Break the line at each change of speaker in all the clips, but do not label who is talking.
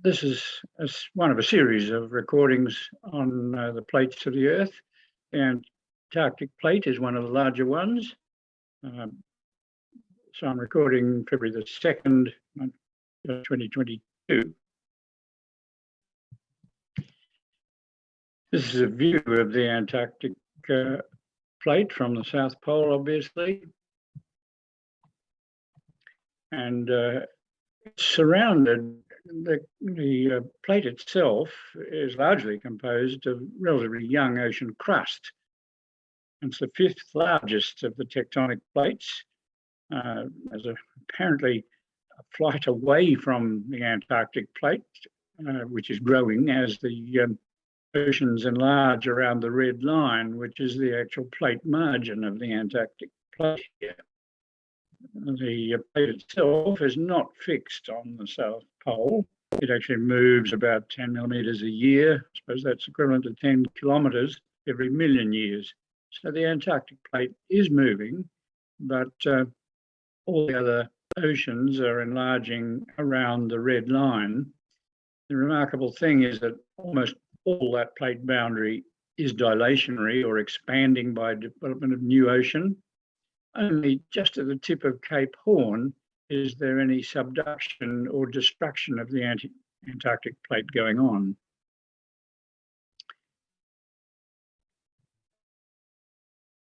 This is one of a series of recordings on the plates of the Earth. The Antarctic plate is one of the larger ones. So I'm recording February the 2nd, 2022. This is a view of the Antarctic plate from the South Pole, obviously. And it's surrounded, the plate itself is largely composed of relatively young ocean crust. It's the 5th largest of the tectonic plates. There's apparently a flight away from the Antarctic plate, which is growing as the oceans enlarge around the red line, which is the actual plate margin of the Antarctic plate here. The plate itself is not fixed on the South Pole. It actually moves about 10 millimeters a year. I suppose that's equivalent to 10 kilometers every million years. So the Antarctic plate is moving, but all the other oceans are enlarging around the red line. The remarkable thing is that almost all that plate boundary is dilationary or expanding by development of new ocean. Only just at the tip of Cape Horn is there any subduction or destruction of the Antarctic plate going on.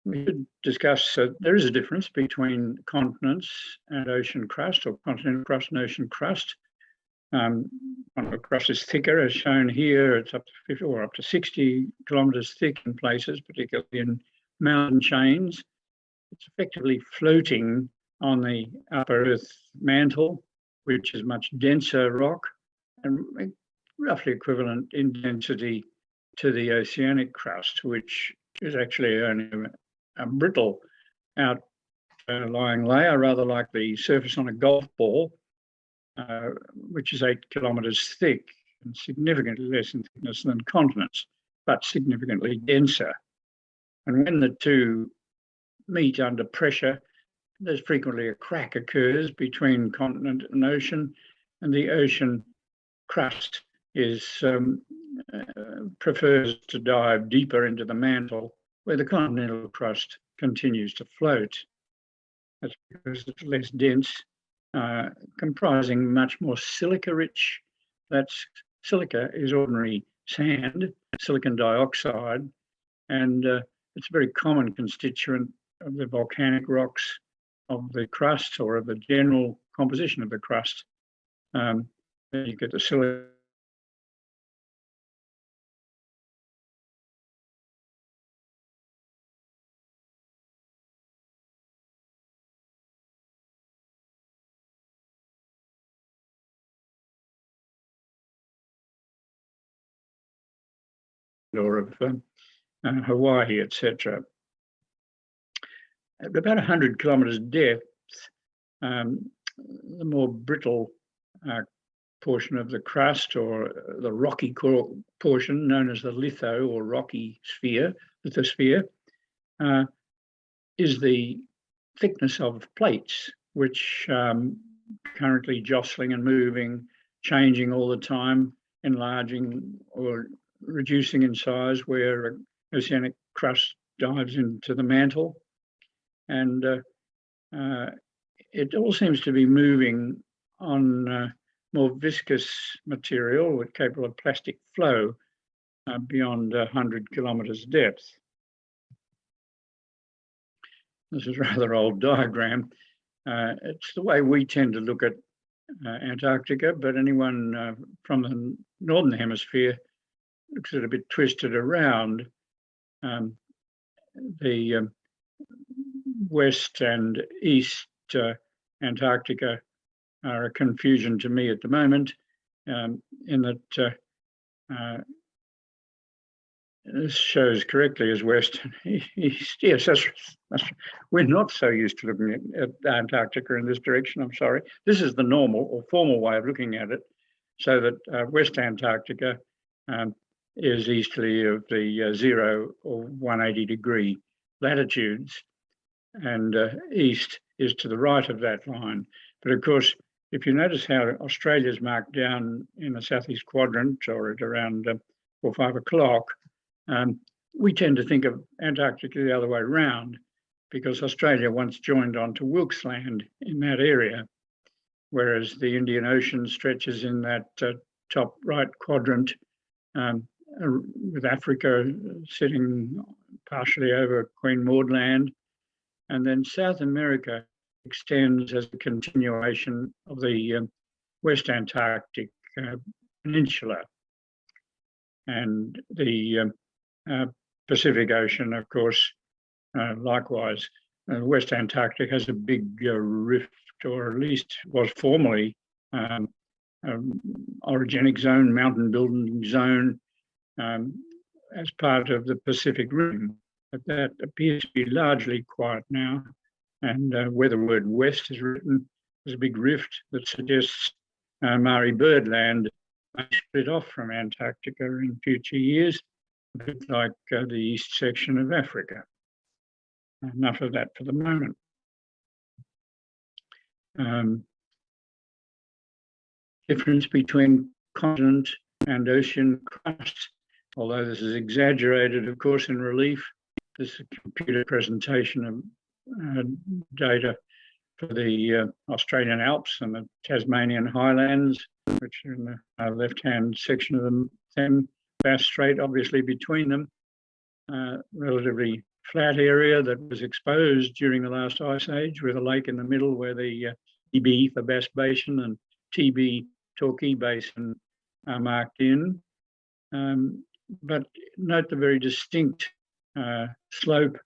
We should discuss there is a difference between continents and ocean crust, or continental crust and ocean crust. Continental crust is thicker, as shown here. It's up to 50 or up to 60 kilometers thick in places, particularly in mountain chains. It's effectively floating on the upper Earth mantle, which is much denser rock and roughly equivalent in density to the oceanic crust, which is actually only a brittle outlying layer, rather like the surface on a golf ball, which is 8 kilometers thick and significantly less in thickness than continents, but significantly denser. And when the two meet under pressure, there's frequently a crack occurs between continent and ocean, and the ocean crust prefers to dive deeper into the mantle, where the continental crust continues to float. That's because it's less dense, comprising much more silica-rich. Silica is ordinary sand, silicon dioxide, and it's a very common constituent of the volcanic rocks of the crust, or of the general composition of the crust. You get the silica or of Hawaii, etc. At about 100 kilometers depth, the more brittle portion of the crust, or the rocky portion known as the litho or rocky sphere, lithosphere, is the thickness of plates, which currently jostling and moving, changing all the time, enlarging or reducing in size where oceanic crust dives into the mantle. And it all seems to be moving on more viscous material capable of plastic flow beyond 100 kilometers depth. This is a rather old diagram. It's the way we tend to look at Antarctica, but anyone from the Northern Hemisphere looks at it a bit twisted around. The West and East Antarctica are a confusion to me at the moment, in that this shows correctly as West and East. Yes, we're not so used to looking at Antarctica in this direction, I'm sorry. This is the normal or formal way of looking at it, so that West Antarctica is easterly of the 0 or 180 degree latitudes, and east is to the right of that line. But of course, if you notice how Australia's marked down in the southeast quadrant or at around 4 or 5 o'clock, we tend to think of Antarctica the other way around, because Australia once joined onto Wilkes Land in that area, whereas the Indian Ocean stretches in that top right quadrant, with Africa sitting partially over Queen Maud Land, and then South America extends as a continuation of the West Antarctic Peninsula, and the Pacific Ocean, of course, likewise. West Antarctic has a big rift, or at least was formerly orogenic zone, mountain building zone, as part of the Pacific Rim. But that appears to be largely quiet now. And where the word west is written, there's a big rift that suggests Maori Birdland may split off from Antarctica in future years, a bit like the east section of Africa. Enough of that for the moment. Difference between continent and ocean crust, although this is exaggerated, of course, in relief. This is a computer presentation of data for the Australian Alps and the Tasmanian Highlands, which are in the left-hand section of the Bass Strait, obviously between them. Relatively flat area that was exposed during the last ice age, with a lake in the middle where the TB for Bass Basin and TB Torquay Basin are marked in. But note the very distinct slope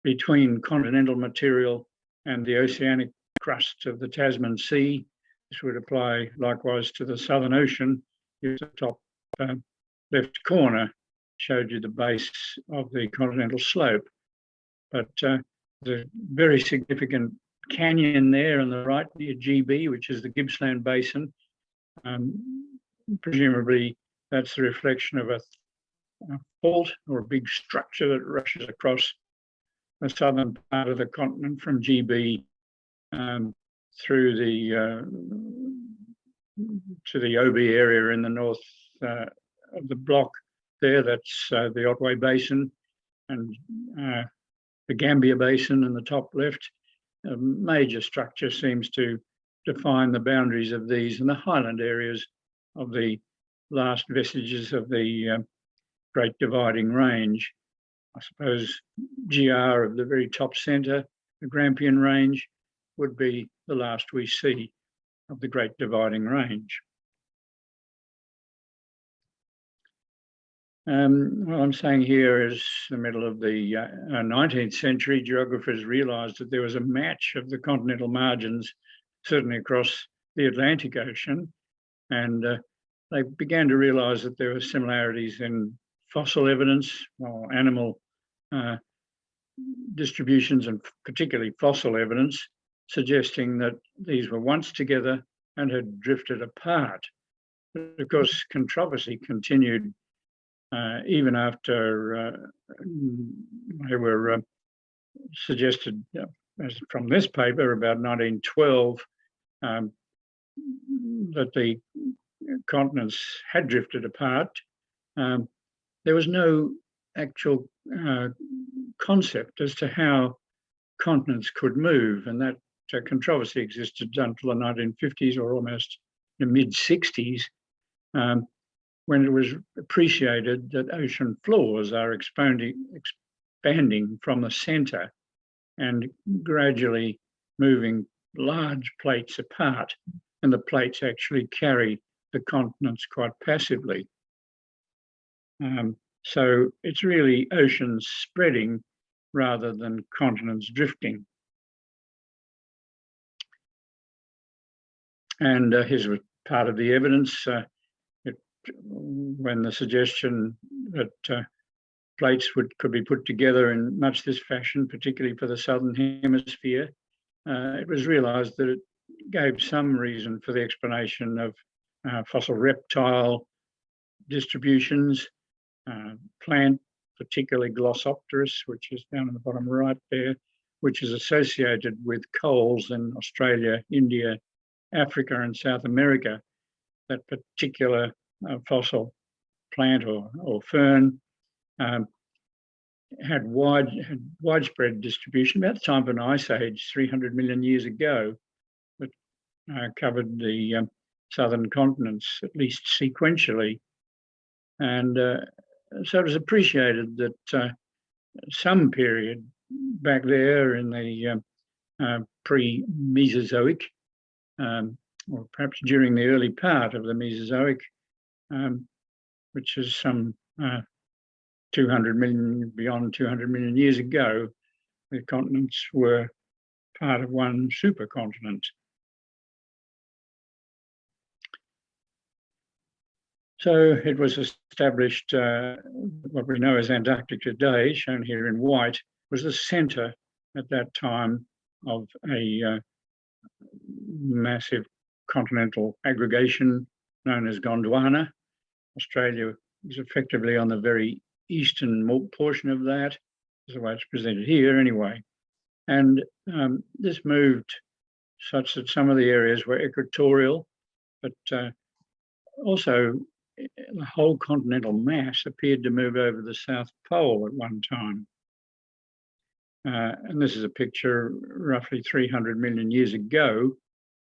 between continental material and the oceanic crust of the Tasman Sea. This would apply likewise to the Southern Ocean. The top left corner showed you the base of the continental slope. But the very significant canyon there on the right near GB, which is the Gippsland Basin, presumably that's the reflection of a fault or a big structure that rushes across the southern part of the continent from GB through to the OB area in the north of the block there. That's the Otway Basin and the Gambier Basin in the top left. A major structure seems to define the boundaries of these and the highland areas of the last vestiges of the Great Dividing Range. I suppose GR of the very top centre, the Grampian Range, would be the last we see of the Great Dividing Range. What I'm saying here is the middle of the 19th century, geographers realised that there was a match of the continental margins, certainly across the Atlantic Ocean, and they began to realise that there were similarities in fossil evidence, or animal distributions, and particularly fossil evidence, suggesting that these were once together and had drifted apart. But of course, controversy continued even after they were suggested, as from this paper about 1912, that the continents had drifted apart. There was no actual concept as to how continents could move, and that controversy existed until the 1950s or almost the mid-60s, when it was appreciated that ocean floors are expanding from the centre and gradually moving large plates apart, and the plates actually carry the continents quite passively. So it's really oceans spreading rather than continents drifting. And here's part of the evidence. When the suggestion that plates could be put together in much this fashion, particularly for the southern hemisphere, it was realised that it gave some reason for the explanation of fossil reptile distributions, plant, particularly Glossopteris, which is down in the bottom right there, which is associated with coals in Australia, India, Africa and South America, that particular fossil plant or fern had widespread distribution about the time of an ice age 300 million years ago that covered the southern continents, at least sequentially. And so it was appreciated that some period back there in the pre-Mesozoic, or perhaps during the early part of the Mesozoic, which is some 200 million, beyond 200 million years ago, the continents were part of one supercontinent. So it was established, what we know as Antarctic today, shown here in white, was the centre at that time of a massive continental aggregation known as Gondwana. Australia was effectively on the very eastern portion of that, is the way it's presented here anyway. And this moved such that some of the areas were equatorial, but also the whole continental mass appeared to move over the South Pole at one time. And this is a picture roughly 300 million years ago,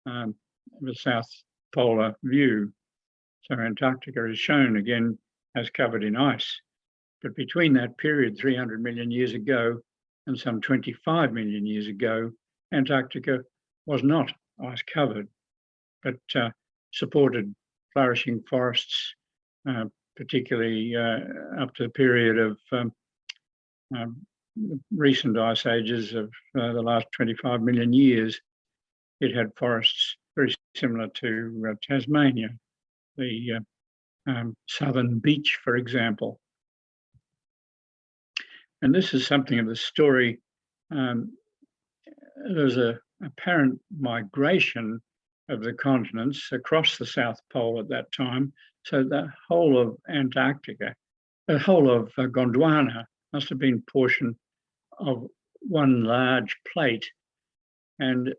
the South Polar view. So Antarctica is shown again as covered in ice. But between that period, 300 million years ago, and some 25 million years ago, Antarctica was not ice covered, but supported flourishing forests, particularly up to the period of recent ice ages of the last 25 million years. It had forests very similar to Tasmania, the southern beach, for example. And this is something of the story. There was an apparent migration of the continents across the South Pole at that time. So the whole of Antarctica, the whole of Gondwana must have been portion of one large plate. And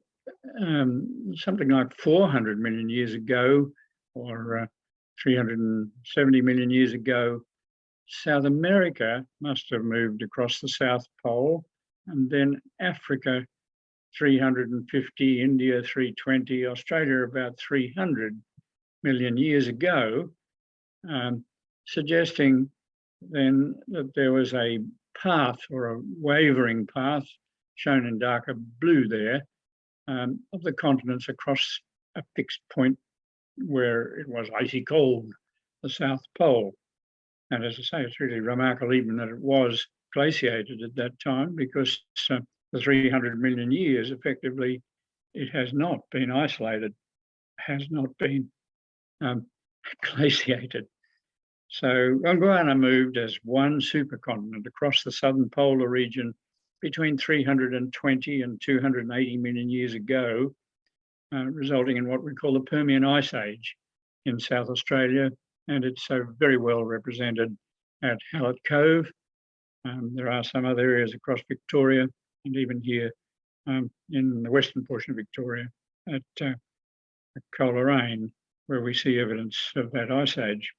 something like 400 million years ago, or 370 million years ago, South America must have moved across the South Pole, and then Africa 350, India 320, Australia about 300 million years ago, suggesting then that there was a path, or a wavering path, shown in darker blue there, of the continents across a fixed point where it was icy cold, the South Pole. And as I say, it's really remarkable even that it was glaciated at that time, because for 300 million years, effectively, it has not been isolated, has not been glaciated. So Gondwana moved as one supercontinent across the southern polar region between 320 and 280 million years ago, resulting in what we call the Permian Ice Age in South Australia. And it's so very well represented at Hallett Cove. There are some other areas across Victoria, and even here in the western portion of Victoria at Coleraine, where we see evidence of that ice age.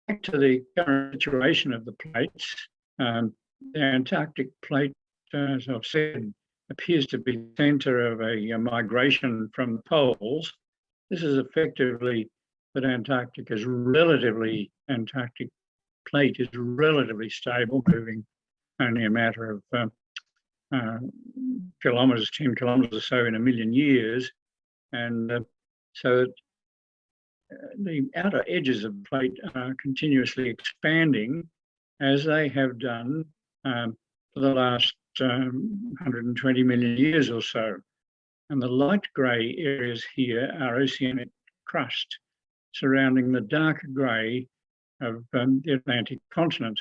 Back to the current situation of the plates, the Antarctic plate, as I've said, appears to be the centre of a migration from the poles. This is effectively that Antarctic plate is relatively stable, moving only a matter of kilometres, 10 kilometres or so in a million years. And so the outer edges of the plate are continuously expanding, as they have done for the last 120 million years or so. And the light grey areas here are oceanic crust surrounding the darker grey of the Atlantic continent.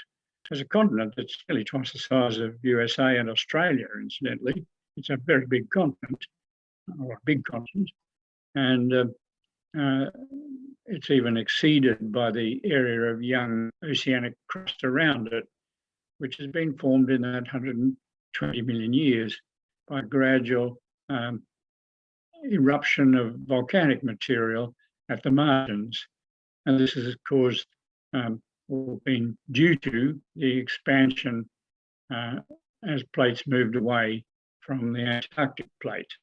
As a continent, it's nearly twice the size of USA and Australia, incidentally. It's a very big continent, or a big continent. And it's even exceeded by the area of young oceanic crust around it, which has been formed in that 120 million years by gradual eruption of volcanic material at the margins. And this has caused or been due to the expansion as plates moved away from the Antarctic plate.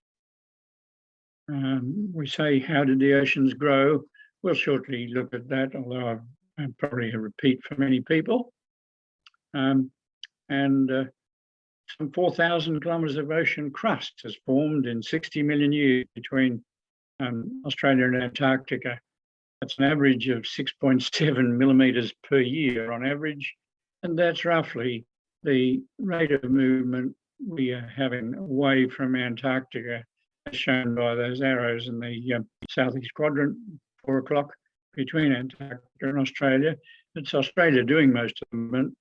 We say, how did the oceans grow? We'll shortly look at that, although I'm probably a repeat for many people. Some 4,000 kilometres of ocean crust has formed in 60 million years between Australia and Antarctica. That's an average of 6.7 millimetres per year on average, and that's roughly the rate of movement we are having away from Antarctica, as shown by those arrows in the southeast quadrant, 4 o'clock between Antarctica and Australia. It's Australia doing most of the movement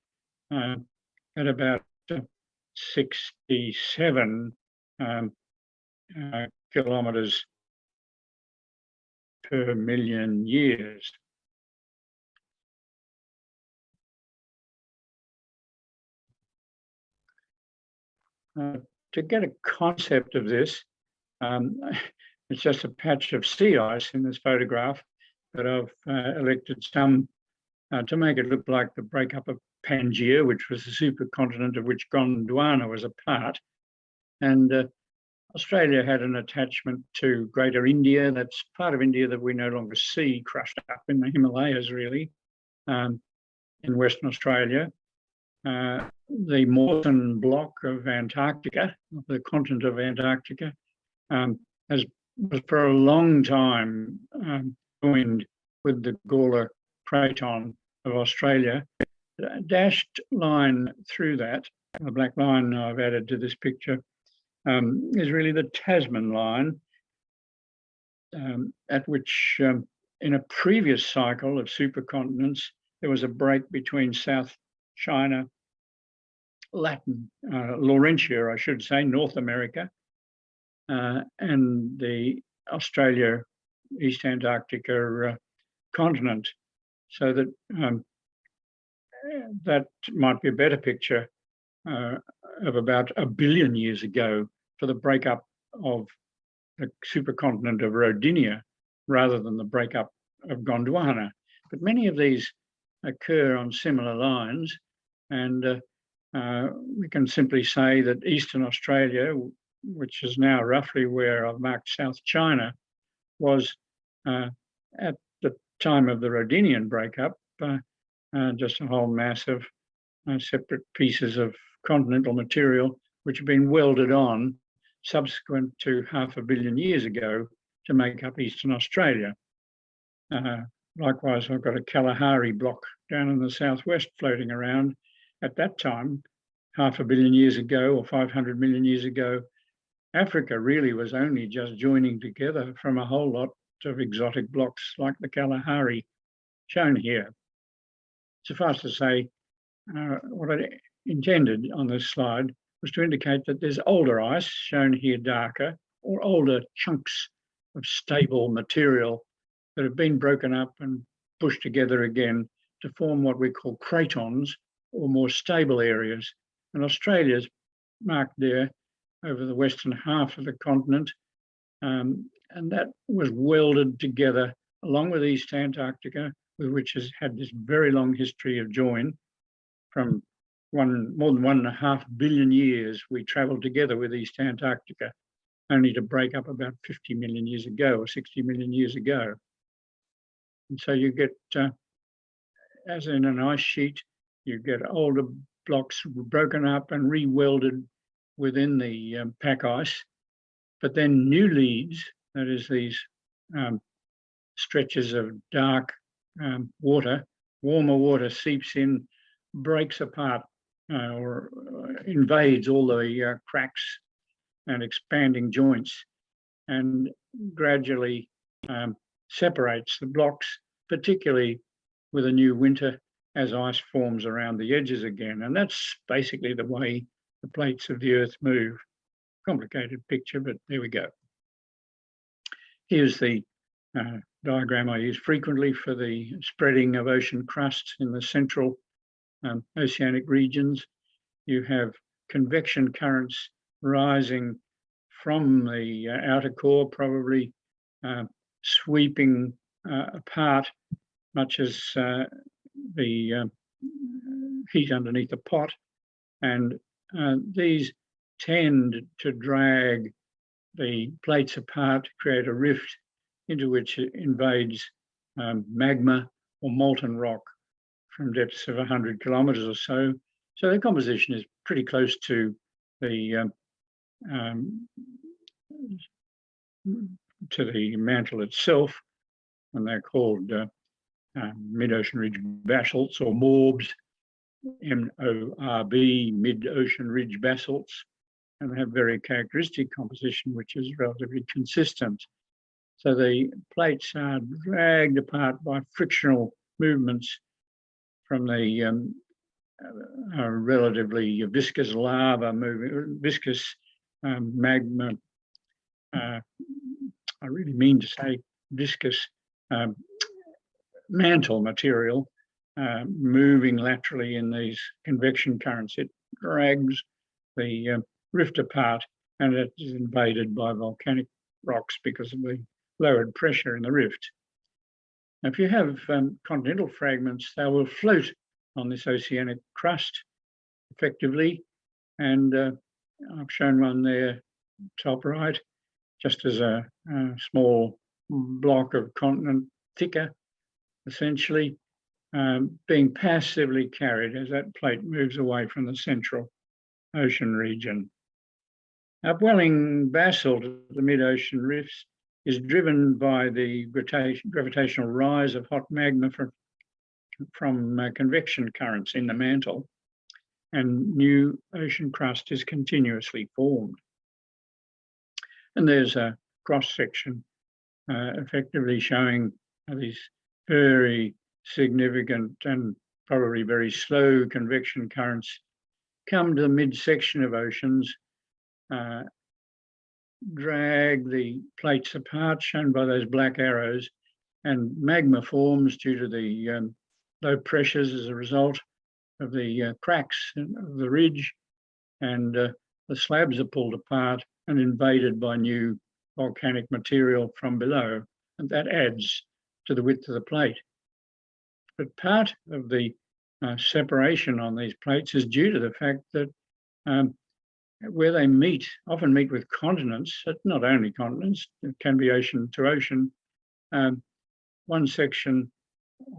at about 67 kilometres per million years. To get a concept of this, it's just a patch of sea ice in this photograph, but I've elected some to make it look like the breakup of Pangaea, which was the supercontinent of which Gondwana was a part. And Australia had an attachment to Greater India. That's part of India that we no longer see crushed up in the Himalayas, really, in Western Australia. The Mawson block of Antarctica, the continent of Antarctica, was for a long time joined with the Gawler Craton of Australia. A dashed line through that, the black line I've added to this picture, is really the Tasman line, at which in a previous cycle of supercontinents, there was a break between South China, Laurentia, I should say, North America, and the Australia, East Antarctica continent. So that that might be a better picture of about 1 billion years ago for the breakup of the supercontinent of Rodinia rather than the breakup of Gondwana. But many of these occur on similar lines, and we can simply say that Eastern Australia, which is now roughly where I've marked South China, was at the time of the Rodinian breakup just a whole mass of separate pieces of continental material which have been welded on subsequent to 500 million years ago to make up Eastern Australia. Likewise, I've got a Kalahari block down in the southwest floating around. At that time, 500 million years ago or 500 million years ago, Africa really was only just joining together from a whole lot of exotic blocks like the Kalahari shown here. Suffice to say, what I intended on this slide was to indicate that there's older ice, shown here darker, or older chunks of stable material that have been broken up and pushed together again to form what we call cratons, or more stable areas. And Australia's marked there over the western half of the continent, and that was welded together along with East Antarctica, which has had this very long history of join. From more than 1.5 billion years, we travelled together with East Antarctica, only to break up about 50 million years ago or 60 million years ago. And so you get, as in an ice sheet, you get older blocks broken up and re-welded within the pack ice, but then new leads, that is these stretches of dark water, warmer water seeps in, breaks apart or invades all the cracks and expanding joints, and gradually separates the blocks, particularly with a new winter as ice forms around the edges again. And that's basically the way the plates of the Earth move. Complicated picture, but there we go. Here's the diagram I use frequently for the spreading of ocean crust in the central oceanic regions. You have convection currents rising from the outer core, probably sweeping apart, much as the heat underneath the pot. And these tend to drag the plates apart, create a rift into which it invades magma or molten rock from depths of 100 kilometres or so. So the composition is pretty close to the mantle itself, and they're called mid-ocean ridge basalts, or MORBs, MORB, mid-ocean ridge basalts, and have very characteristic composition, which is relatively consistent. So the plates are dragged apart by frictional movements from the relatively viscous lava moving, viscous magma. I really mean to say viscous mantle material moving laterally in these convection currents. It drags the rift apart, and it is invaded by volcanic rocks because of the lowered pressure in the rift. Now, if you have continental fragments, they will float on this oceanic crust effectively, and I've shown one there, top right, just as a small block of continent, thicker, essentially, being passively carried as that plate moves away from the central ocean region. Upwelling basalt at the mid-ocean rifts is driven by the gravitational rise of hot magma from convection currents in the mantle, and new ocean crust is continuously formed. And there's a cross-section effectively showing these very significant and probably very slow convection currents come to the midsection of oceans, drag the plates apart, shown by those black arrows, and magma forms due to the low pressures as a result of the cracks of the ridge, and the slabs are pulled apart and invaded by new volcanic material from below, and that adds to the width of the plate. But part of the separation on these plates is due to the fact that where they meet, often meet with continents, but not only continents, it can be ocean to ocean, one section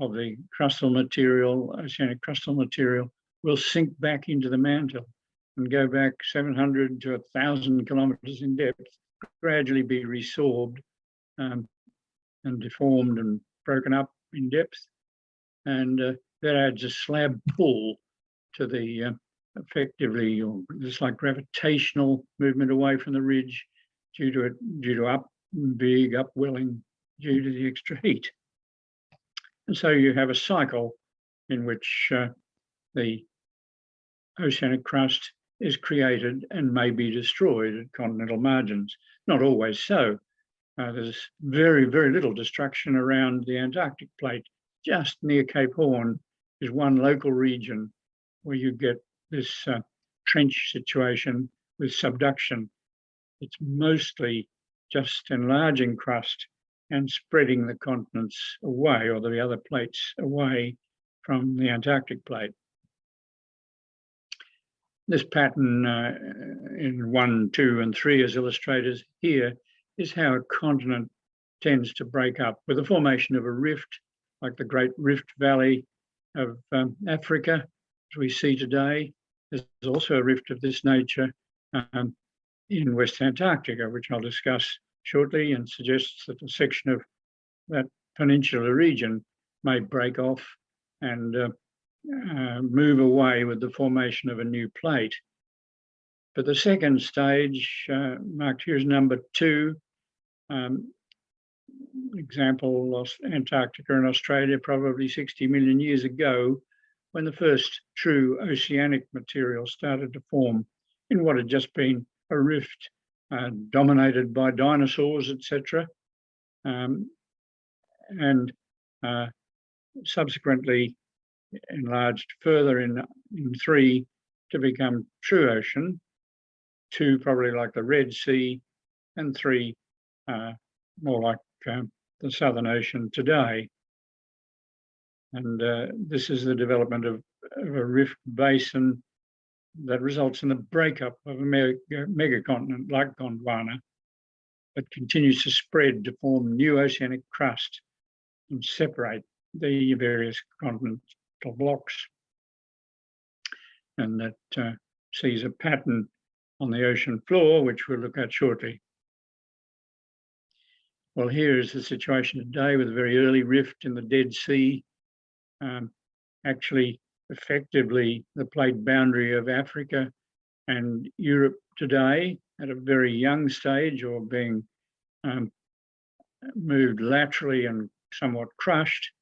of the crustal material, oceanic crustal material, will sink back into the mantle and go back 700 to 1,000 kilometres in depth, gradually be resorbed and deformed and broken up in depth. And that adds a slab pull to the effectively, or just like gravitational movement away from the ridge due to big upwelling due to the extra heat. And so you have a cycle in which the oceanic crust is created and may be destroyed at continental margins. Not always so. There's very, very little destruction around the Antarctic plate. Just near Cape Horn is one local region where you get this trench situation with subduction. It's mostly just enlarging crust and spreading the continents away, or the other plates away from the Antarctic plate. This pattern in 1, 2, and 3 as illustrators here is how a continent tends to break up with the formation of a rift, like the Great Rift Valley of Africa, as we see today. There's also a rift of this nature in West Antarctica, which I'll discuss shortly, and suggests that a section of that peninsular region may break off and move away with the formation of a new plate. But the second stage, marked here as number 2, example, Antarctica and Australia, probably 60 million years ago, when the first true oceanic material started to form in what had just been a rift dominated by dinosaurs, etc., and subsequently enlarged further in 3 to become true ocean. 2 probably like the Red Sea, and 3 more like the Southern Ocean today. And this is the development of a rift basin that results in the breakup of a megacontinent like Gondwana, but continues to spread to form new oceanic crust and separate the various continental blocks. And that sees a pattern on the ocean floor, which we'll look at shortly. Well, here is the situation today with a very early rift in the Dead Sea, actually effectively the plate boundary of Africa and Europe today at a very young stage, or being moved laterally and somewhat crushed,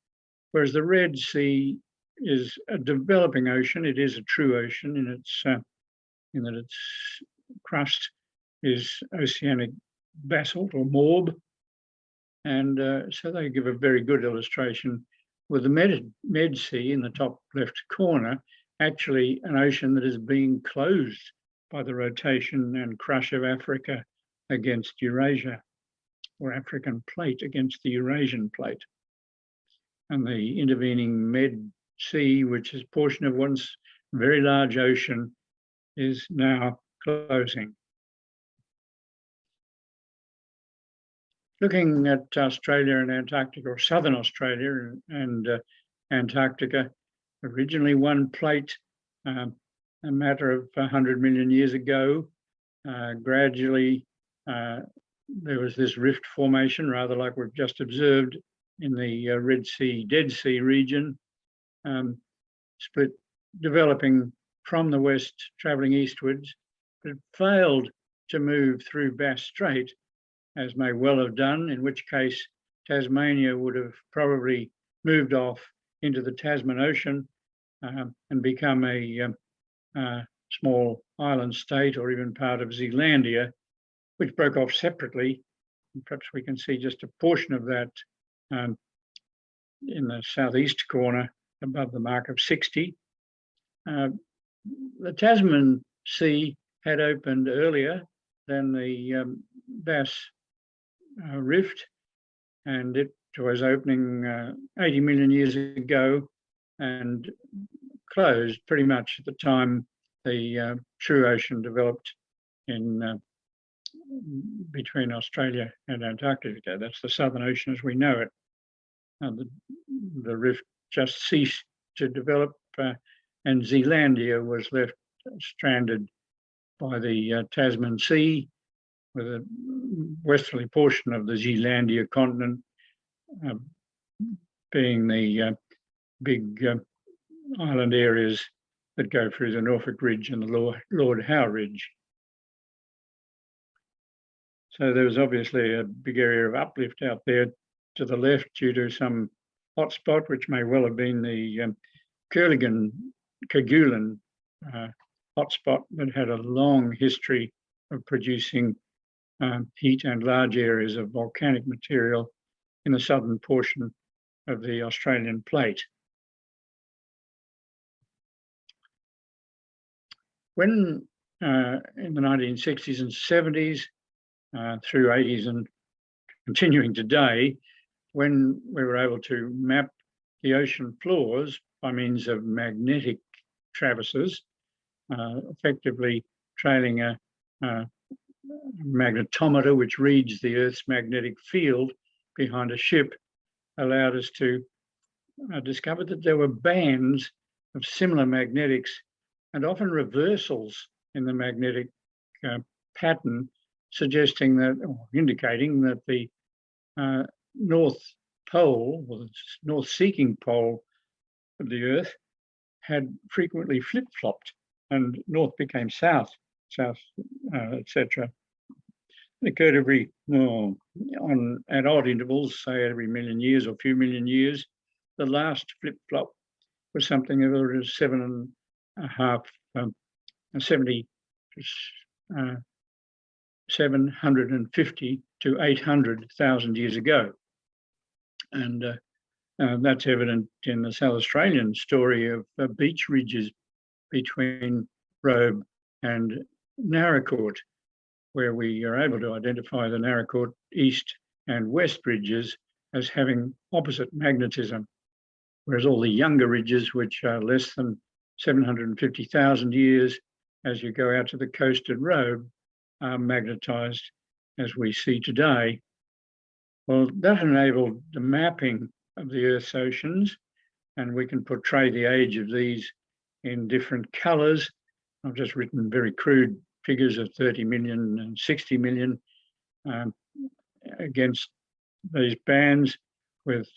whereas the Red Sea is a developing ocean. It is a true ocean in that its crust is oceanic basalt or morb, and so they give a very good illustration with the Med Sea in the top left corner, actually an ocean that is being closed by the rotation and crush of Africa against Eurasia, or African plate against the Eurasian plate. And the intervening Med Sea, which is a portion of once very large ocean, is now closing. Looking at Australia and Antarctica, or southern Australia and Antarctica, originally one plate, a matter of 100 million years ago. Gradually, there was this rift formation, rather like we've just observed in the Red Sea, Dead Sea region, split, developing from the west, travelling eastwards, but it failed to move through Bass Strait, as may well have done, in which case Tasmania would have probably moved off into the Tasman Ocean and become a small island state, or even part of Zealandia, which broke off separately. And perhaps we can see just a portion of that in the southeast corner above the mark of 60. The Tasman Sea had opened earlier than the Bass Rift, and it was opening 80 million years ago and closed pretty much at the time the true ocean developed in between Australia and Antarctica. That's the Southern Ocean as we know it. The rift just ceased to develop, and Zealandia was left stranded by the Tasman Sea, with a westerly portion of the Zealandia continent being the big island areas that go through the Norfolk Ridge and the Lord Howe Ridge. So there was obviously a big area of uplift out there to the left due to some hotspot, which may well have been the Kerguelen hotspot that had a long history of producing heat and large areas of volcanic material in the southern portion of the Australian plate. When in the 1960s and 70s, through 80s and continuing today, when we were able to map the ocean floors by means of magnetic traverses, effectively trailing a magnetometer which reads the Earth's magnetic field behind a ship, allowed us to discover that there were bands of similar magnetics and often reversals in the magnetic pattern, suggesting that, or indicating that the North Pole, or the north-seeking pole of the Earth, had frequently flip-flopped, and north became south, etc. It occurred at odd intervals, say every million years or few million years. The last flip-flop was something of order of 750 to 800,000 years ago. And that's evident in the South Australian story of beach ridges between Robe and Narracourt, where we are able to identify the Naracoorte east and west ridges as having opposite magnetism, whereas all the younger ridges, which are less than 750,000 years, as you go out to the coasted road, are magnetised as we see today. Well, that enabled the mapping of the Earth's oceans, and we can portray the age of these in different colours. I've just written very crude figures of 30 million and 60 million against these bands with,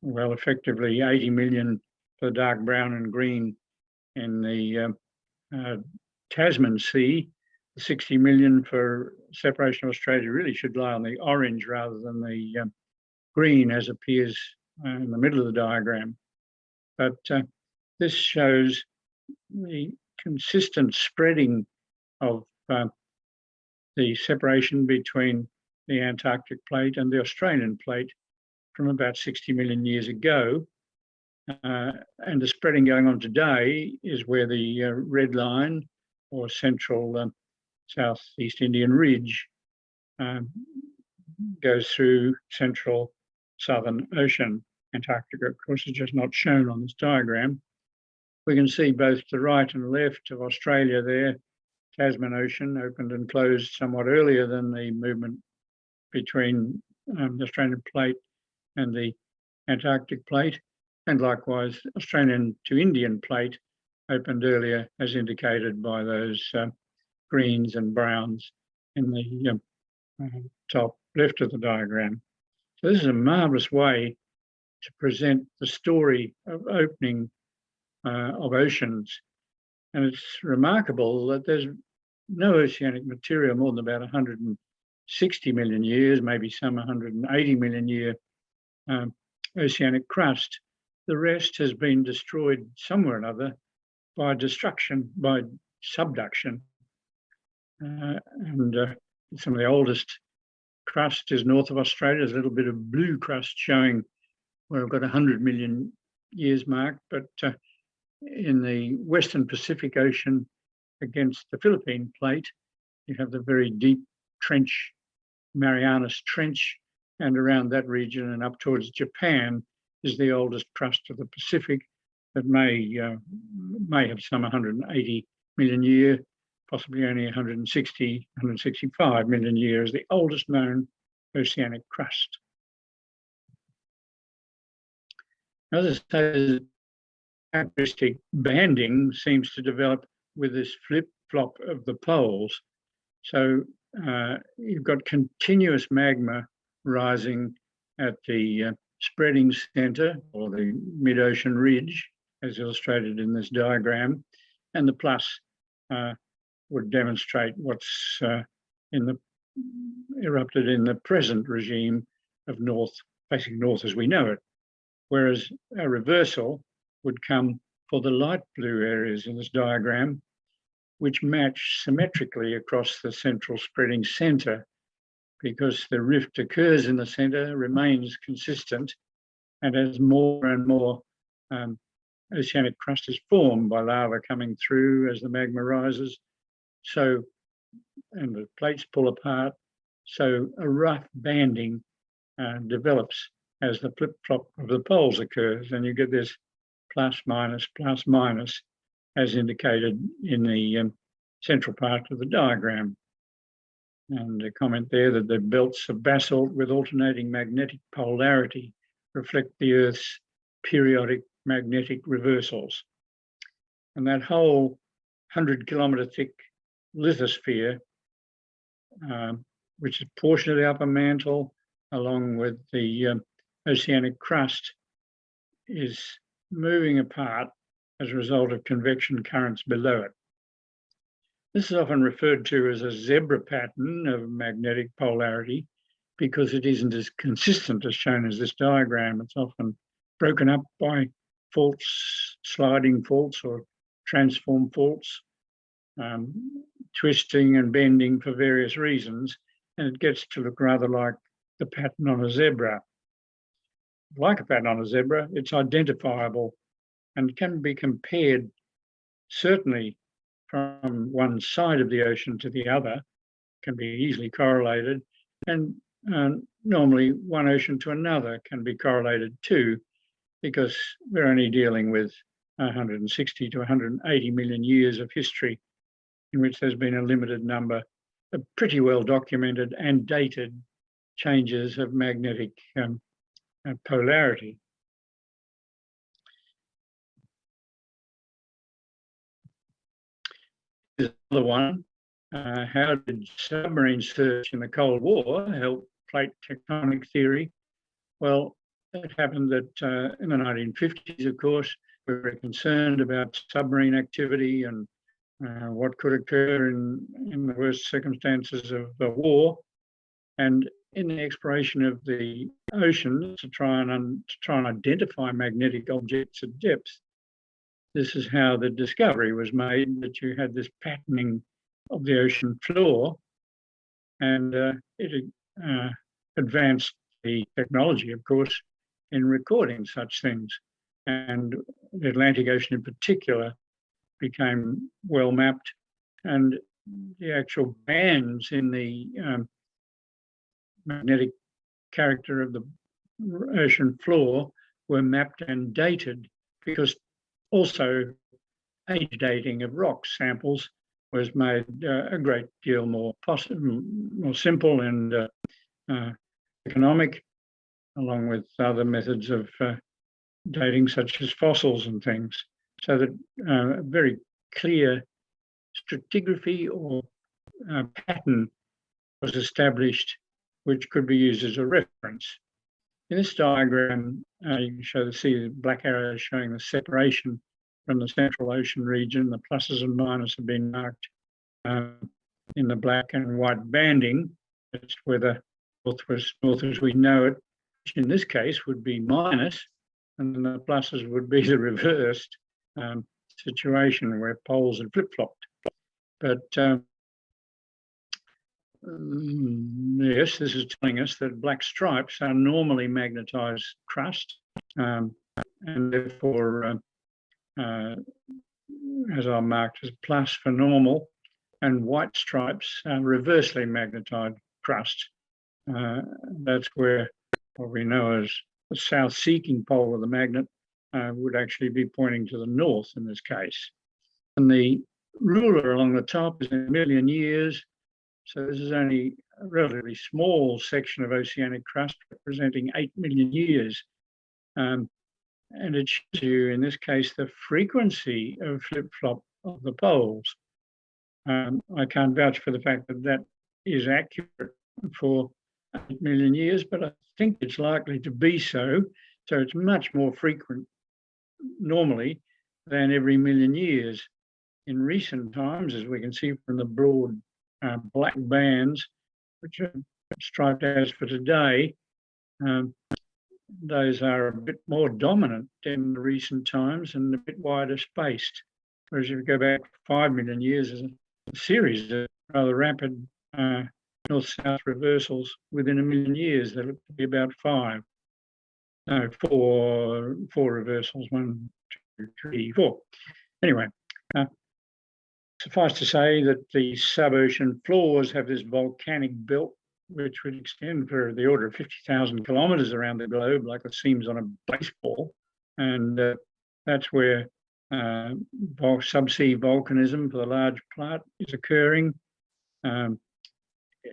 well, effectively 80 million for dark brown and green in the Tasman Sea. 60 million for separation of Australia really should lie on the orange rather than the green as appears in the middle of the diagram. But this shows the consistent spreading of the separation between the Antarctic plate and the Australian plate from about 60 million years ago. And the spreading going on today is where the red line or central Southeast Indian Ridge goes through central Southern Ocean. Antarctica, of course, is just not shown on this diagram. We can see both the right and left of Australia there. Tasman Ocean opened and closed somewhat earlier than the movement between the Australian plate and the Antarctic plate, and likewise Australian to Indian plate opened earlier, as indicated by those greens and browns in the top left of the diagram. So this is a marvellous way to present the story of opening of oceans. And it's remarkable that there's no oceanic material more than about 160 million years, maybe some 180 million year oceanic crust. The rest has been destroyed somewhere or another by destruction, by subduction. And some of the oldest crust is north of Australia. There's a little bit of blue crust showing where I've got 100 million years marked, but in the Western Pacific Ocean against the Philippine plate, you have the very deep trench, Marianas Trench, and around that region and up towards Japan is the oldest crust of the Pacific that may have some 180 million year, possibly only 160, 165 million years, the oldest known oceanic crust. As I say, characteristic banding seems to develop with this flip-flop of the poles. So you've got continuous magma rising at the spreading centre or the mid-ocean ridge, as illustrated in this diagram, and the plus would demonstrate what's erupted in the present regime of north, facing north as we know it, whereas a reversal would come for the light blue areas in this diagram, which match symmetrically across the central spreading centre, because the rift occurs in the centre, remains consistent, and as more and more oceanic crust is formed by lava coming through as the magma rises, so, and the plates pull apart, so a rough banding develops as the flip-flop of the poles occurs, and you get this plus, minus, as indicated in the central part of the diagram. And a comment there that the belts of basalt with alternating magnetic polarity reflect the Earth's periodic magnetic reversals. And that whole 100-kilometre thick lithosphere, which is a portion of the upper mantle, along with the oceanic crust, is moving apart as a result of convection currents below it. This is often referred to as a zebra pattern of magnetic polarity because it isn't as consistent as shown as this diagram. It's often broken up by faults, sliding faults or transform faults, twisting and bending for various reasons, and it gets to look rather like the pattern on a zebra. Like a pattern on a zebra, it's identifiable and can be compared certainly from one side of the ocean to the other, can be easily correlated, and normally one ocean to another can be correlated too, because we're only dealing with 160 to 180 million years of history in which there's been a limited number of pretty well documented and dated changes of magnetic polarity. Here's another one. How did submarine search in the Cold War help plate tectonic theory? Well, it happened that in the 1950s, of course, we were concerned about submarine activity and what could occur in the worst circumstances of the war. And in the exploration of the ocean to try and identify magnetic objects at depth, this is how the discovery was made, that you had this patterning of the ocean floor, and it advanced the technology, of course, in recording such things. And the Atlantic Ocean in particular became well mapped, and the actual bands in the magnetic character of the ocean floor were mapped and dated, because also age dating of rock samples was made a great deal more simple and economic, along with other methods of dating such as fossils and things, so that a very clear stratigraphy or pattern was established, which could be used as a reference. In this diagram, you can see the black arrows showing the separation from the Central Ocean region. The pluses and minuses have been marked in the black and white banding. That's where the north as we know it, which in this case would be minus, and then the pluses would be the reversed situation where poles had flip-flopped. But yes, this is telling us that black stripes are normally magnetized crust, and therefore, as are marked as plus for normal, and white stripes are reversely magnetized crust. That's where what we know as the south-seeking pole of the magnet would actually be pointing to the north in this case. And the ruler along the top is in a million years. So this is only a relatively small section of oceanic crust representing 8 million years. And it shows you, in this case, the frequency of flip-flop of the poles. I can't vouch for the fact that that is accurate for 8 million years, but I think it's likely to be so. So it's much more frequent normally than every million years. In recent times, as we can see from the broad black bands, which are striped as for today, those are a bit more dominant in recent times and a bit wider spaced. Whereas if you go back 5 million years, there's a series of rather rapid north-south reversals within a million years. They look to be about four reversals, 1, 2, 3, 4. Anyway, suffice to say that the sub-ocean floors have this volcanic belt which would extend for the order of 50,000 kilometres around the globe, like the seams on a baseball. And that's where subsea volcanism for the large part is occurring.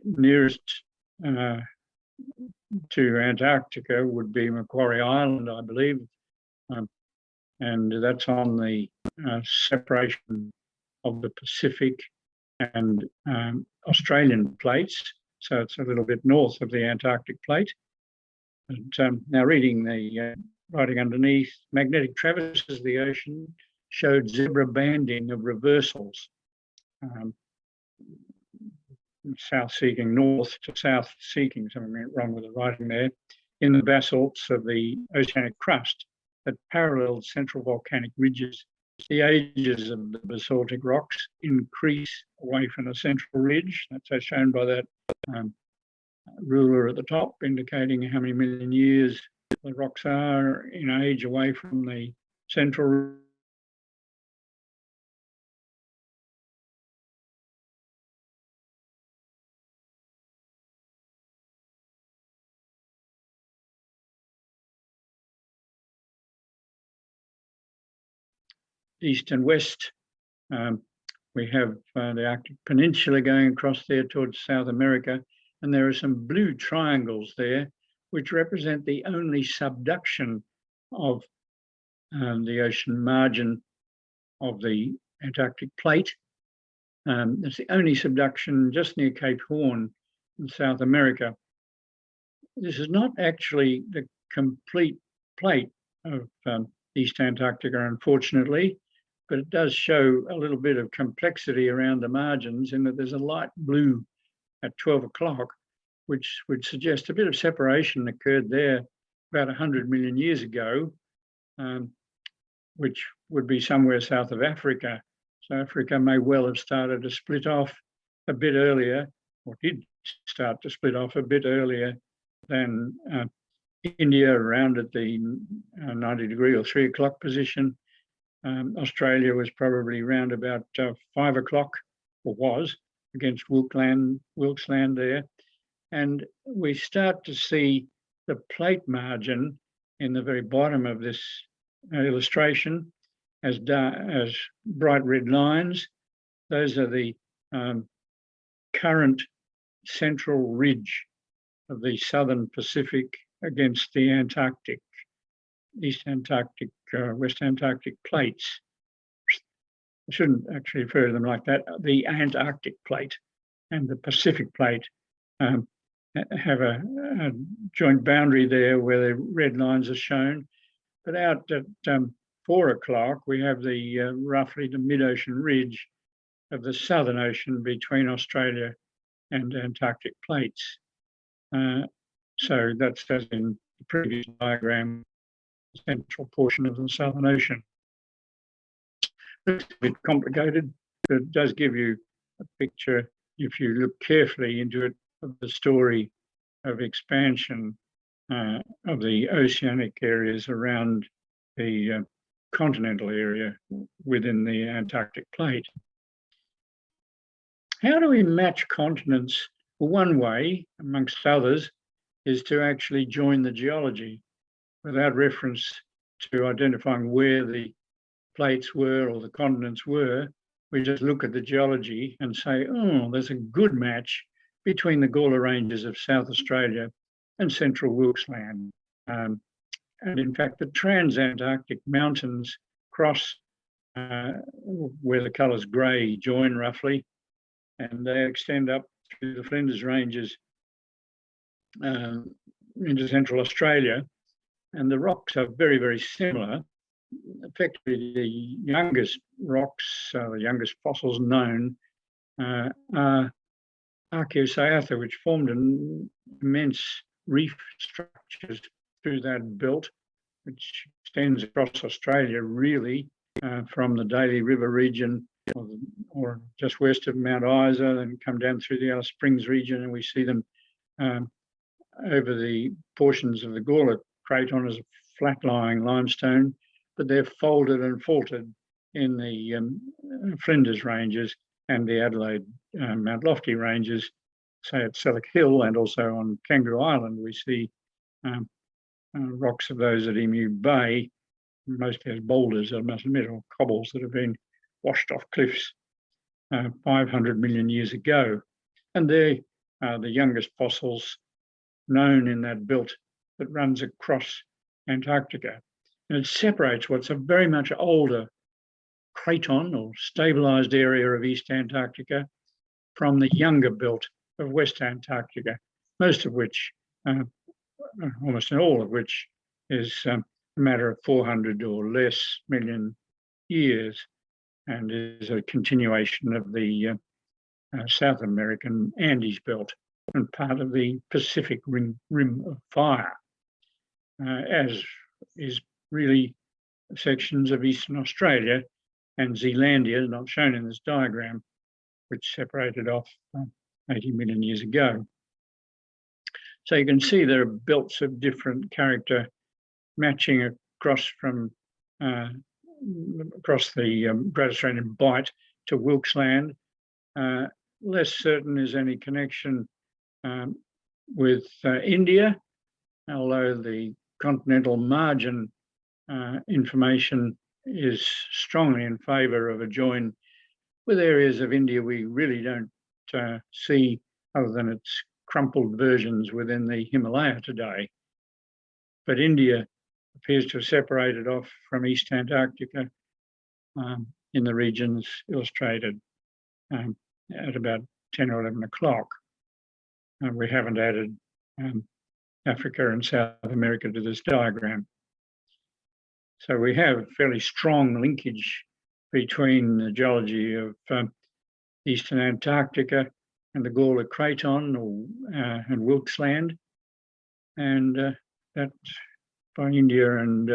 Nearest to Antarctica would be Macquarie Island, I believe. And that's on the separation of the Pacific and Australian plates. So it's a little bit north of the Antarctic plate. And, now reading the writing underneath, magnetic traverses of the ocean showed zebra banding of reversals. South-seeking north to south-seeking, something went wrong with the writing there, in the basalts of the oceanic crust that paralleled central volcanic ridges. The ages of the basaltic rocks increase away from the central ridge. That's as shown by that ruler at the top, indicating how many million years the rocks are in age away from the central east and west. We have the Arctic Peninsula going across there towards South America, and there are some blue triangles there, which represent the only subduction of the ocean margin of the Antarctic plate. It's the only subduction just near Cape Horn in South America. This is not actually the complete plate of East Antarctica, unfortunately, but it does show a little bit of complexity around the margins in that there's a light blue at 12 o'clock, which would suggest a bit of separation occurred there about 100 million years ago, which would be somewhere south of Africa. So Africa may well have started to split off a bit earlier, or did start to split off a bit earlier than India, around at the 90-degree or 3 o'clock position. Australia was probably around about 5 o'clock, or was, against Wilkes Land there. And we start to see the plate margin in the very bottom of this illustration as bright red lines. Those are the current central ridge of the southern Pacific against the Antarctic, East Antarctic, West Antarctic plates. I shouldn't actually refer to them like that. The Antarctic plate and the Pacific plate have a joint boundary there where the red lines are shown. But out at 4 o'clock, we have the roughly the mid-ocean ridge of the Southern Ocean between Australia and Antarctic plates. So that's as in the previous diagram, the central portion of the Southern Ocean. It's a bit complicated, but it does give you a picture, if you look carefully into it, of the story of expansion of the oceanic areas around the continental area within the Antarctic plate. How do we match continents? Well, one way, amongst others, is to actually join the geology without reference to identifying where the plates were or the continents were. We just look at the geology and say, oh, there's a good match between the Gawler Ranges of South Australia and central Wilkes Land. And in fact, the Transantarctic mountains cross where the colours grey join roughly, and they extend up through the Flinders Ranges into central Australia. And the rocks are very, very similar. Effectively, the youngest rocks, the youngest fossils known, are Archaeocyatha, which formed an immense reef structures through that belt, which extends across Australia, really, from the Daly River region or just west of Mount Isa, and come down through the Alice Springs region, and we see them over the portions of the Gawler Craton as a flat-lying limestone, but they're folded and faulted in the Flinders Ranges and the Adelaide Mount Lofty Ranges, say at Selleck Hill, and also on Kangaroo Island. We see rocks of those at Emu Bay, mostly as boulders, I must admit, or cobbles that have been washed off cliffs 500 million years ago. And they are the youngest fossils known in that belt that runs across Antarctica. And it separates what's a very much older craton or stabilised area of East Antarctica from the younger belt of West Antarctica, most of which, almost all of which, is a matter of 400 or less million years, and is a continuation of the South American Andes belt and part of the Pacific Rim of Fire, as is really sections of Eastern Australia and Zealandia, not shown in this diagram, which separated off 80 million years ago. So you can see there are belts of different character matching across from across the Great Australian Bight to Wilkes Land. Less certain is any connection with India, although the continental margin information is strongly in favour of a join with areas of India we really don't see other than its crumpled versions within the Himalaya today. But India appears to have separated off from East Antarctica in the regions illustrated at about 10 or 11 o'clock. We haven't added Africa and South America to this diagram. So we have fairly strong linkage between the geology of Eastern Antarctica and the Gawler Craton and Wilkes Land, and that by India and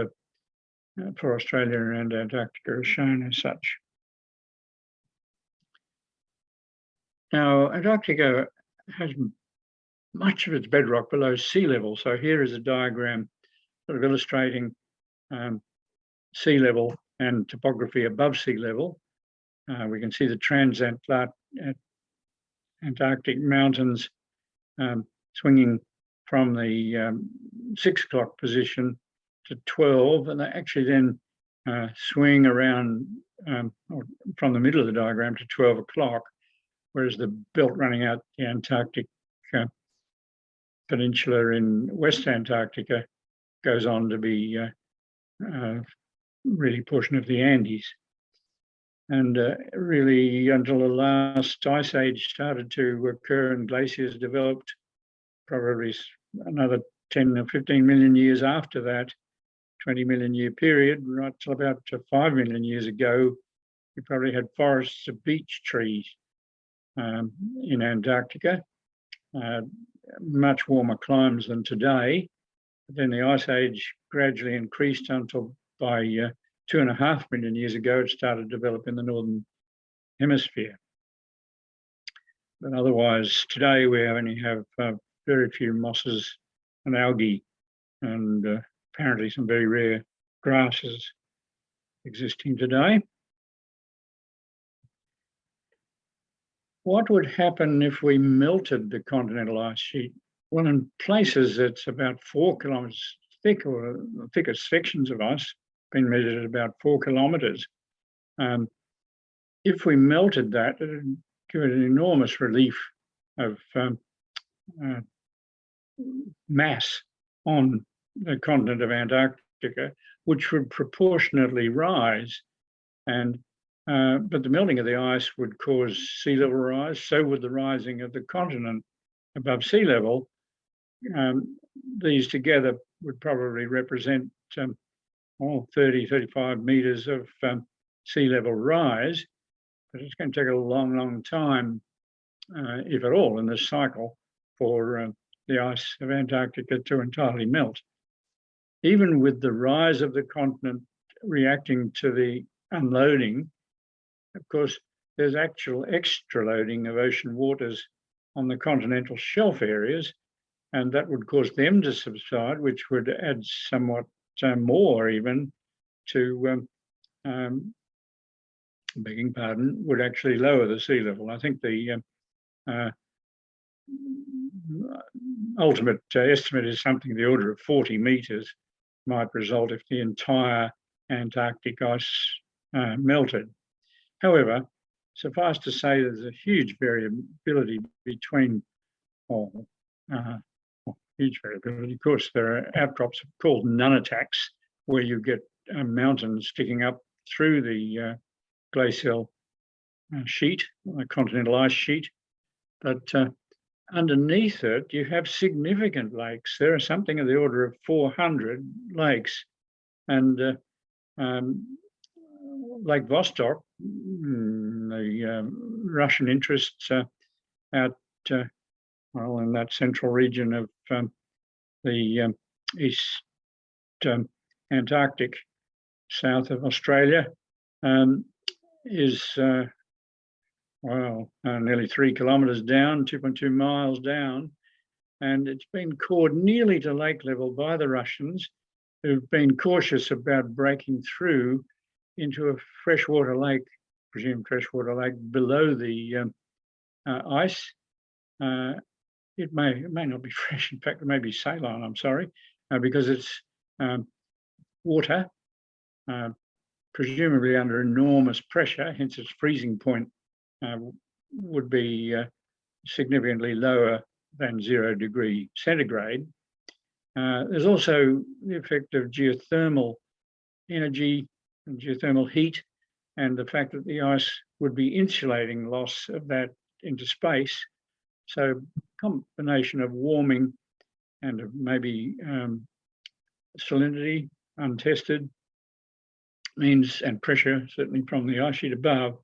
for Australia and Antarctica is shown as such. Now, Antarctica has much of its bedrock below sea level. So here is a diagram sort of illustrating sea level and topography above sea level. We can see the transatlantic mountains swinging from the 6 o'clock position to 12, and they actually then swing around from the middle of the diagram to 12 o'clock, whereas the belt running out the Antarctic peninsula in West Antarctica goes on to be really portion of the Andes. And really until the last ice age started to occur and glaciers developed, probably another 10 or 15 million years after that, 20 million year period, right till about 5 million years ago, we probably had forests of beech trees in Antarctica, much warmer climes than today. But then the ice age gradually increased until by 2.5 million years ago, it started to develop in the northern hemisphere. But otherwise, today we only have very few mosses and algae, and apparently some very rare grasses existing today. What would happen if we melted the continental ice sheet? Well, in places it's about 4 kilometres thick, or the thickest sections of ice been measured at about 4 kilometres. If we melted that, it would give it an enormous relief of mass on the continent of Antarctica, which would proportionately rise. And but the melting of the ice would cause sea level rise. So would the rising of the continent above sea level. These together would probably represent 30, 35 metres of sea level rise. But it's going to take a long, long time, if at all, in this cycle for the ice of Antarctica to entirely melt. Even with the rise of the continent reacting to the unloading, of course, there's actual extra loading of ocean waters on the continental shelf areas, and that would cause them to subside, which would add somewhat more even to, begging pardon, would actually lower the sea level. I think the ultimate estimate is something in the order of 40 metres might result if the entire Antarctic ice melted. However, suffice to say there's a huge variability between, huge variability. Of course, there are outcrops called nunataks, where you get mountains sticking up through the glacial sheet, the continental ice sheet. But underneath it, you have significant lakes. There are something of the order of 400 lakes. And Lake Vostok, the Russian interests out, well, in that central region of the East Antarctic, south of Australia, is nearly 3 kilometres down, 2.2 miles down, and it's been cored nearly to lake level by the Russians, who've been cautious about breaking through into a freshwater lake, presumed freshwater lake, below the ice. It may not be fresh. In fact, it may be saline, I'm sorry, because it's water presumably under enormous pressure, hence its freezing point would be significantly lower than 0 degree centigrade. There's also the effect of geothermal energy and geothermal heat, and the fact that the ice would be insulating loss of that into space. So combination of warming and of maybe salinity untested means, and pressure certainly from the ice sheet above,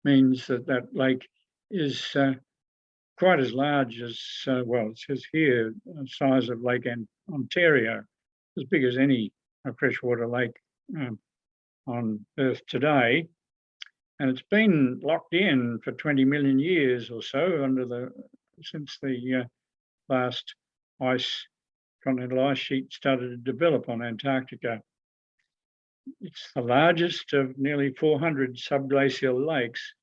means that that lake is quite as large as, well, it says here, the size of Lake Ontario, as big as any freshwater lake on Earth today. And it's been locked in for 20 million years or so since the last continental ice sheet started to develop on Antarctica. It's the largest of nearly 400 subglacial lakes,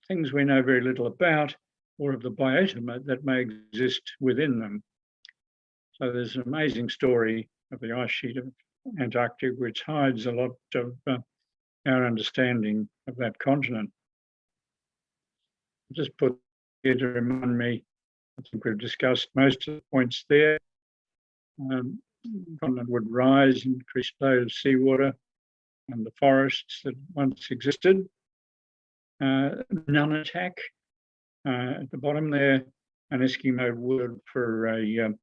things we know very little about, or of the biota that may exist within them. So there's an amazing story of the ice sheet of Antarctic, which hides a lot of our understanding of that continent. I'll just put here to remind me, I think we've discussed most of the points there. The continent would rise, increase flow of seawater, and the forests that once existed. Nunatak, at the bottom there, an Eskimo word for a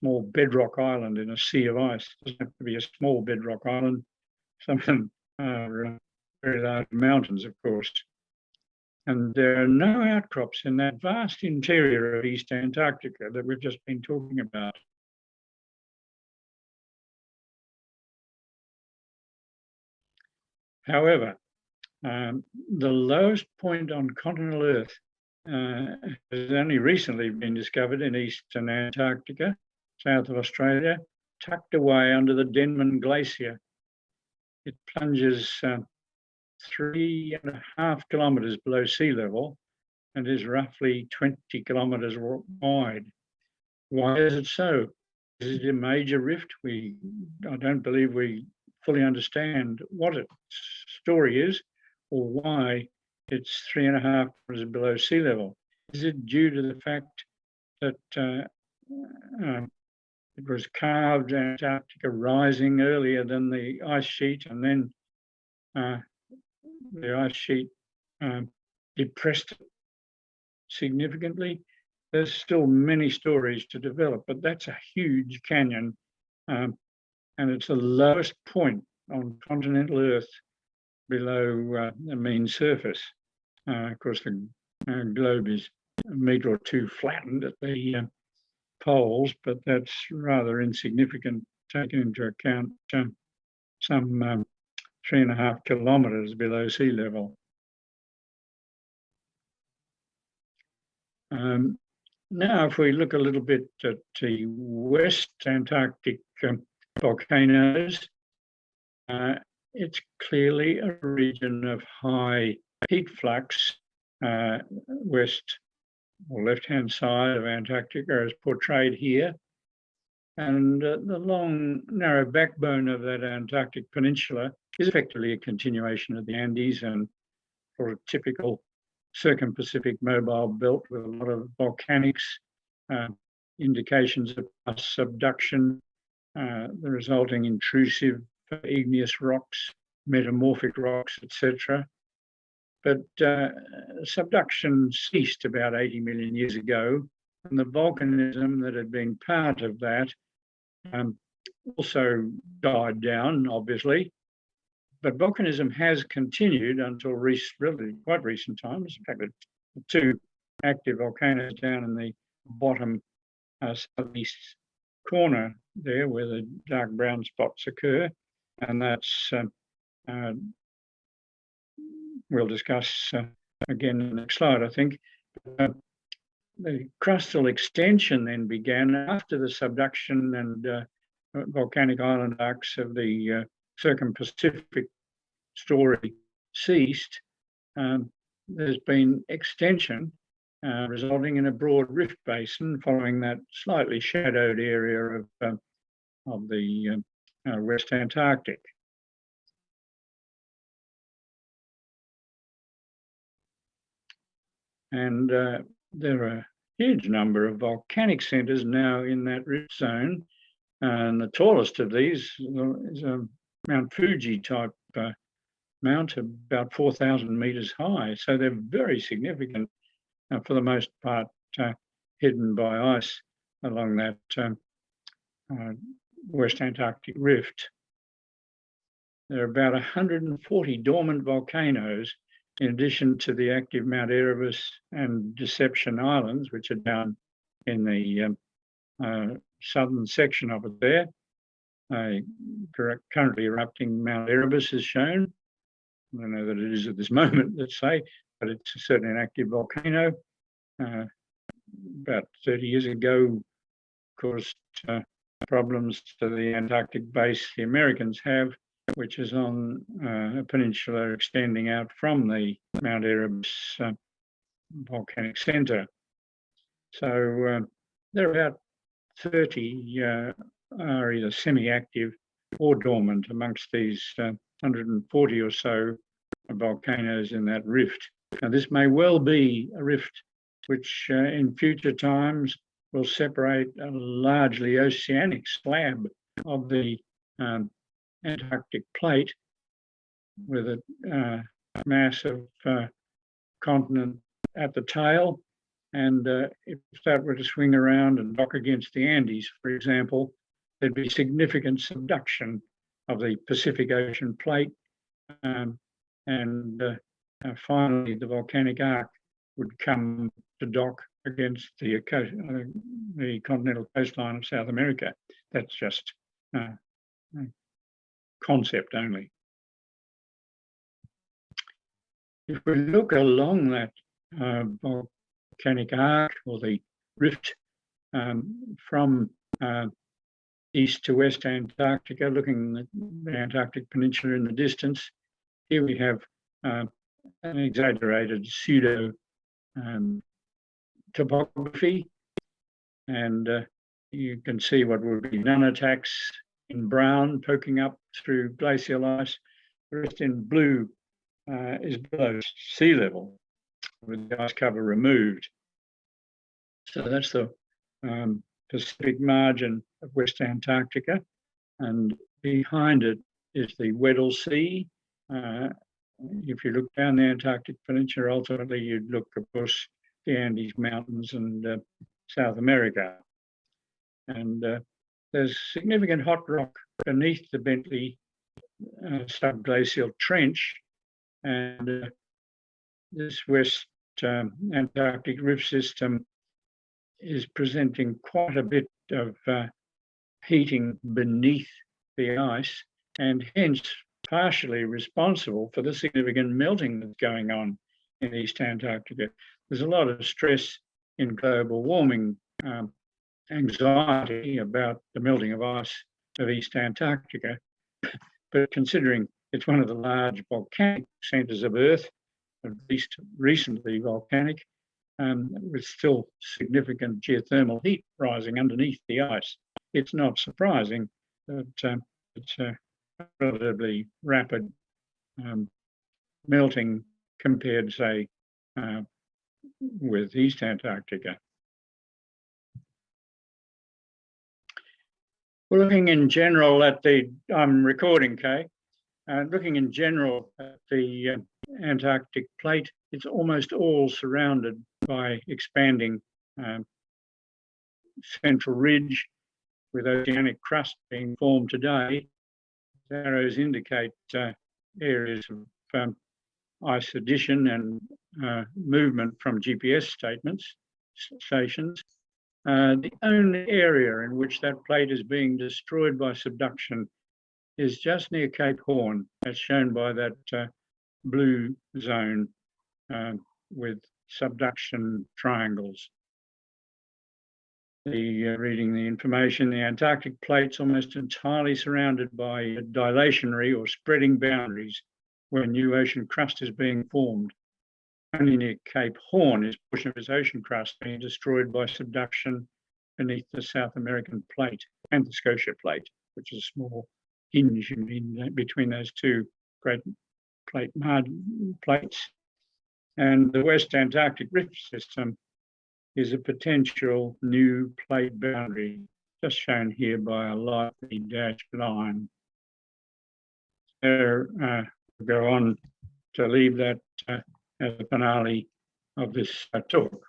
small bedrock island in a sea of ice. It doesn't have to be a small bedrock island. Some of them are very large mountains, of course. And there are no outcrops in that vast interior of East Antarctica that we've just been talking about. However, the lowest point on continental Earth has only recently been discovered in Eastern Antarctica, south of Australia, tucked away under the Denman Glacier. It plunges 3.5 kilometres below sea level and is roughly 20 kilometres wide. Why is it so? Is it a major rift? I don't believe we fully understand what its story is or why it's 3.5 kilometres below sea level. Is it due to the fact that it was carved Antarctica rising earlier than the ice sheet, and then the ice sheet depressed it significantly? There's still many stories to develop, but that's a huge canyon, and it's the lowest point on continental Earth below the mean surface. Of course, the globe is a metre or two flattened at the poles, but that's rather insignificant taken into account some 3.5 kilometres below sea level. Now, if we look a little bit at the West Antarctic volcanoes, it's clearly a region of high heat flux, west or left-hand side of Antarctica as portrayed here. And the long, narrow backbone of that Antarctic peninsula is effectively a continuation of the Andes and sort of typical circum-Pacific mobile belt with a lot of volcanics, indications of subduction, the resulting intrusive igneous rocks, metamorphic rocks, etc. But subduction ceased about 80 million years ago, and the volcanism that had been part of that also died down, obviously. But volcanism has continued until really quite recent times. In fact, the two active volcanoes down in the bottom southeast corner there, where the dark brown spots occur, and that's we'll discuss again in the next slide, I think. The crustal extension then began after the subduction and volcanic island arcs of the circum-Pacific story ceased. There's been extension resulting in a broad rift basin following that slightly shadowed area of the West Antarctic. And there are a huge number of volcanic centres now in that rift zone. And the tallest of these is a Mount Fuji type mount, about 4,000 metres high. So they're very significant, for the most part, hidden by ice along that West Antarctic rift. There are about 140 dormant volcanoes, in addition to the active Mount Erebus and Deception Islands, which are down in the southern section of it there. Currently erupting Mount Erebus is shown. I don't know that it is at this moment, let's say, but it's certainly an active volcano. About 30 years ago, caused problems to the Antarctic base the Americans have, which is on a peninsula extending out from the Mount Erebus volcanic centre. So there are about 30 are either semi-active or dormant amongst these 140 or so volcanoes in that rift. Now, this may well be a rift which in future times will separate a largely oceanic slab of the Antarctic plate with a massive continent at the tail. And if that were to swing around and dock against the Andes, for example, there'd be significant subduction of the Pacific Ocean plate. Finally, the volcanic arc would come to dock against the continental coastline of South America. That's just concept only. If we look along that volcanic arc or the rift from east to west Antarctica, looking at the Antarctic Peninsula in the distance, here we have an exaggerated pseudo topography, and you can see what would be nunataks in brown poking up through glacial ice. The rest in blue is below sea level with the ice cover removed. So that's the Pacific margin of West Antarctica, and behind it is the Weddell Sea. If you look down the Antarctic Peninsula, ultimately you'd look, of course, the Andes Mountains and South America. And there's significant hot rock beneath the Bentley subglacial trench, and this West Antarctic rift system is presenting quite a bit of heating beneath the ice, and hence partially responsible for the significant melting that's going on in East Antarctica. There's a lot of stress in global warming, anxiety about the melting of ice of East Antarctica, but considering it's one of the large volcanic centres of Earth, at least recently volcanic, with still significant geothermal heat rising underneath the ice, it's not surprising that it's a relatively rapid melting compared, say, with East Antarctica. We're looking in general at the, I'm recording, Kay, looking in general at the Antarctic plate, it's almost all surrounded by expanding central ridge with oceanic crust being formed today. Arrows indicate areas of ice addition and movement from GPS stations. The only area in which that plate is being destroyed by subduction is just near Cape Horn, as shown by that blue zone with subduction triangles. Reading the information, the Antarctic plate's almost entirely surrounded by dilationary or spreading boundaries where new ocean crust is being formed. Only near Cape Horn is a portion of its ocean crust being destroyed by subduction beneath the South American plate and the Scotia plate, which is a small hinge in between those two great plate plates. And the West Antarctic Rift System is a potential new plate boundary, just shown here by a lightly dashed line. So we'll go on to leave that as the finale of this talk.